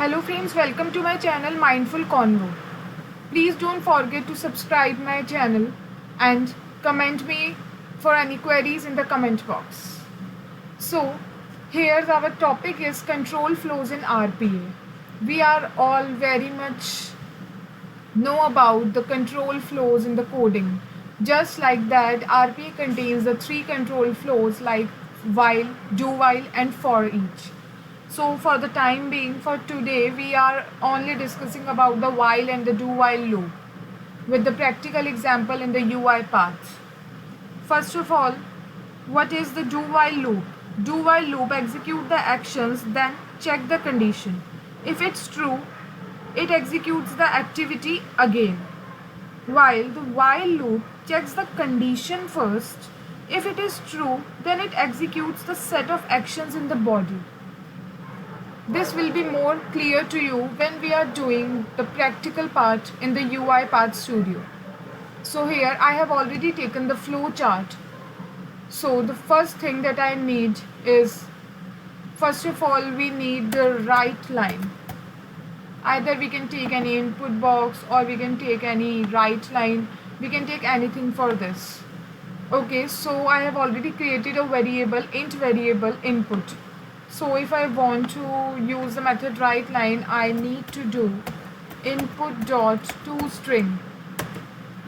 Hello friends, welcome to my channel Mindful Convo. Please don't forget to subscribe my channel and comment me for any queries in the comment box. So, here's our topic is control flows in RPA. We are all very much know about the control flows in the coding. Just like that, RPA contains the three control flows like while, do while and for each. So for the time being, for today, we are only discussing about the while and the do while loop with the practical example in the UI path. First of all, what is the do while loop? Do while loop execute the actions, then check the condition. If it's true, it executes the activity again. While the while loop checks the condition first. If it is true, then it executes the set of actions in the body. This will be more clear to you when we are doing the practical part in the UI Path Studio. So here I have already taken the flow chart. So the first thing that I need is, first of all, we need the write line. Either we can take any input box or we can take any write line. We can take anything for this. Okay, so I have already created a variable, int variable input. So if I want to use the method write line, I need to do input dot toString,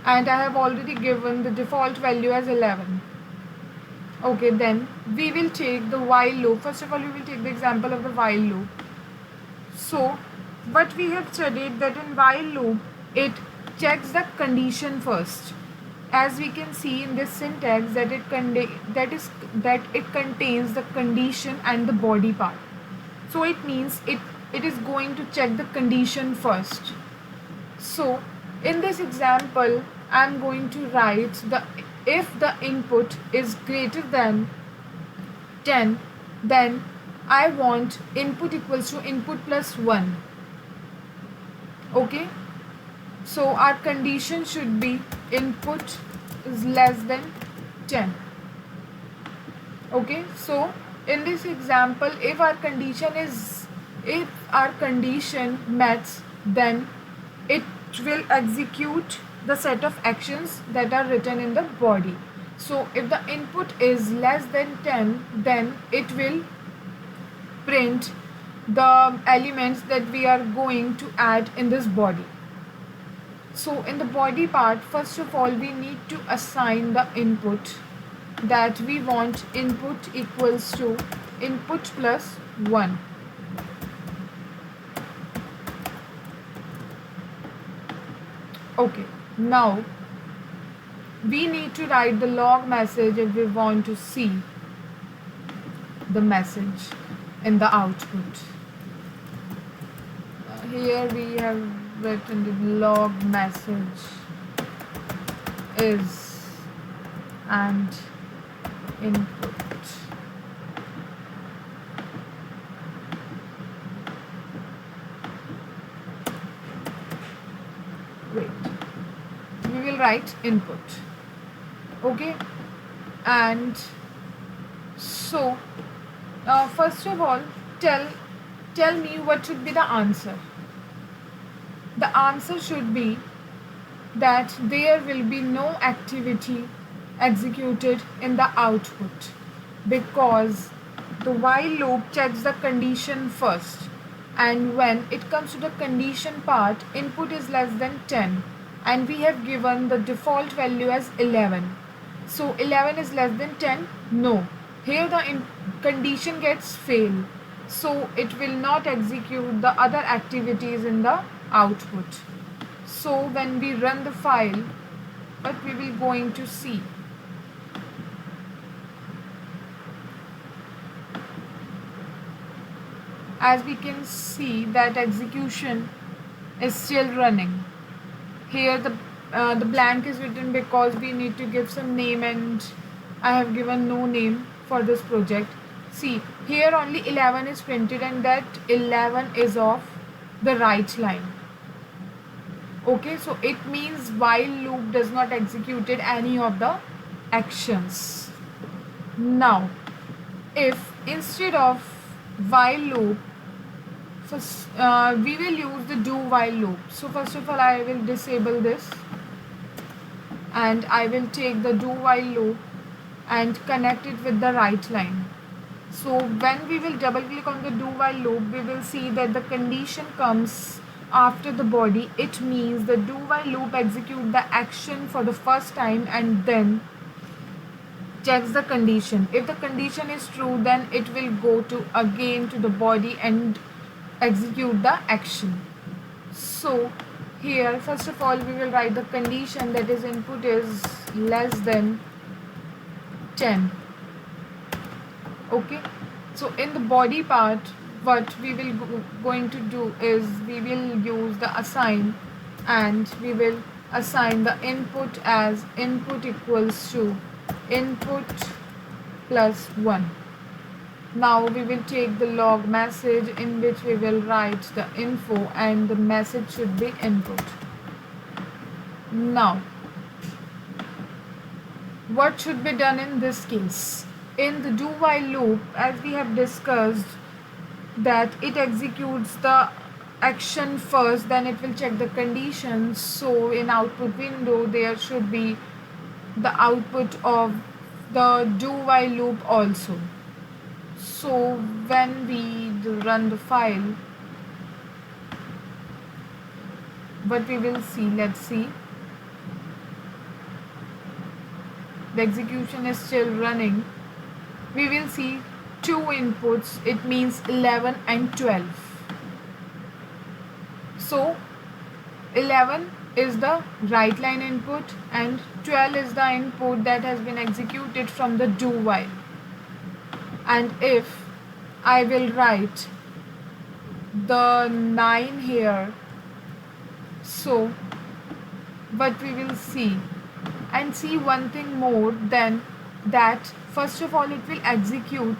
and I have already given the default value as 11. Okay, then we will take the while loop. First of all, we will take the example of the while loop. So what we have studied that in while loop, it checks the condition first. As we can see in this syntax that it contains the condition and the body part. So it means it is going to check the condition first. So in this example, I am going to write if the input is greater than 10, then I want input equals to input plus 1. Okay, so our condition should be input is less than 10. Okay, so in this example, if our condition meets, then it will execute the set of actions that are written in the body. So if the input is less than 10, then it will print the elements that we are going to add in this body. So in the body part, first of all, we need to assign the input that we want input equals to input plus 1. Okay, now we need to write the log message if we want to see the message in the output. Here we have written the log message is and input. Wait, we will write input. Okay, and so first of all, tell me what should be the answer. The answer should be that there will be no activity executed in the output because the while loop checks the condition first, and when it comes to the condition part, input is less than 10 and we have given the default value as 11. So 11 is less than 10? No. Here the condition gets failed, so it will not execute the other activities in the output. So when we run the file, what we will going to see, as we can see that execution is still running. Here the blank is written because we need to give some name, and I have given no name for this project. See, here only 11 is printed, and that 11 is of the write line. Okay, so it means while loop does not executed any of the actions. Now, if instead of while loop First, we will use the do while loop. So first of all, I will disable this and I will take the do while loop and connect it with the right line. So when we will double click on the do while loop, we will see that the condition comes after the body. It means the do while loop execute the action for the first time and then checks the condition. If the condition is true, then it will go to again to the body and execute the action. So here first of all we will write the condition, that is input is less than 10. Okay, so in the body part what we will going to do is we will use the assign and we will assign the input as input equals to input plus 1. Now we will take the log message in which we will write the info and the message should be input. Now what should be done in this case? In the do while loop, as we have discussed, that it executes the action first, then it will check the conditions. So in output window there should be the output of the do while loop also. So when we run the file, what we will see, let's see, the execution is still running. We will see two inputs, it means 11 and 12. So 11 is the right line input and 12 is the input that has been executed from the do while. And if I will write the 9 here, so what we will see, and see one thing more, then that first of all it executed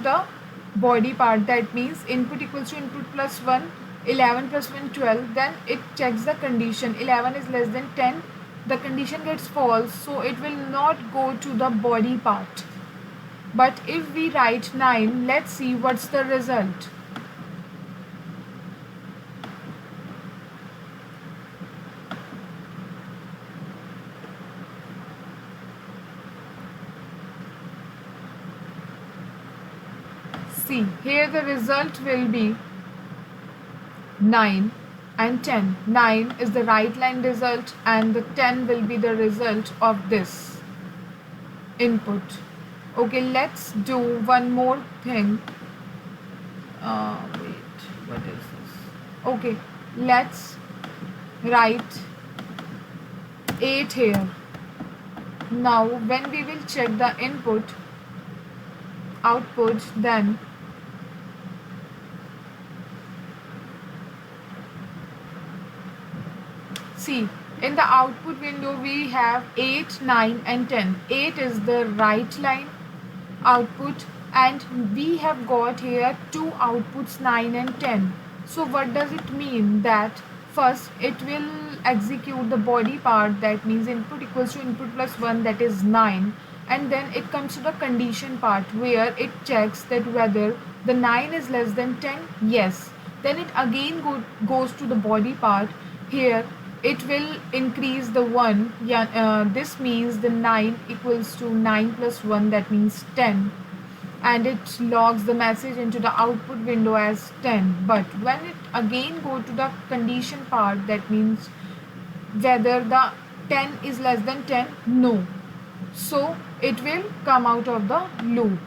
the body part, that means input equals to input plus 1, 11 plus 1 12, then it checks the condition 11 is less than 10, the condition gets false, so it will not go to the body part. But if we write 9, let's see what's the result. See, here the result will be 9 and 10. 9 is the right line result and the 10 will be the result of this input. Okay, let's do one more thing. Wait, what is this? Okay, let's write 8 here. Now when we will check the output, then see, in the output window we have 8, 9 and 10. 8 is the right line output and we have got here two outputs 9 and 10. So what does it mean? That first it will execute the body part, that means input equals to input plus 1, that is 9, and then it comes to the condition part where it checks that whether the 9 is less than 10, yes, then it again goes to the body part. Here it will increase the 1, this means the 9 equals to 9 plus 1, that means 10, and it logs the message into the output window as 10. But when it again go to the condition part, that means whether the 10 is less than 10, no, so it will come out of the loop.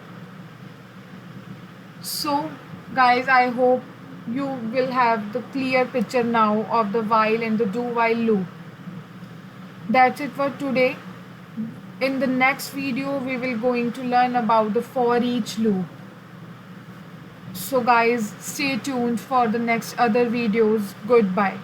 So guys, I hope you will have the clear picture now of the while and the do while loop. That's it for today. In the next video we will going to learn about the for each loop. So guys, stay tuned for the next other videos. Goodbye.